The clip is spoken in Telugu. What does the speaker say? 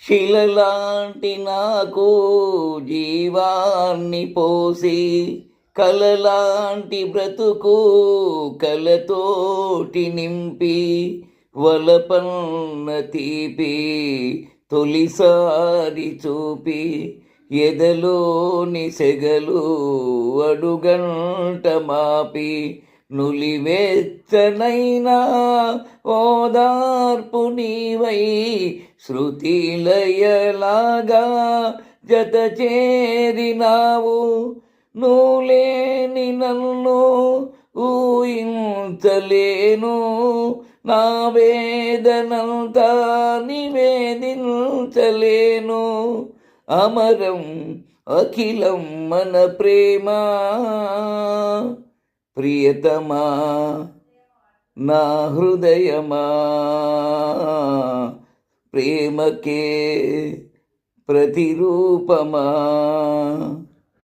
శిలలాంటి నాకు జీవాన్ని పోసి, కలలాంటి బ్రతుకు కలతోటి నింపి, వలపన్న తీపి తొలిసారి చూపి, ఎదలోని సెగలు అడుగంట మాపి, నులివెచ్చనైనా ఓదార్పు నీవై, శృతిలయలాగా జత చేరినావు. నువ్వులేని నన్ను ఊహించలేను, నా వేదనంతా నివేదించలేను. అమరం అఖిలం మన ప్రేమ, ప్రియతమా నా హృదయమా, ప్రేమకే ప్రతిరూపమా.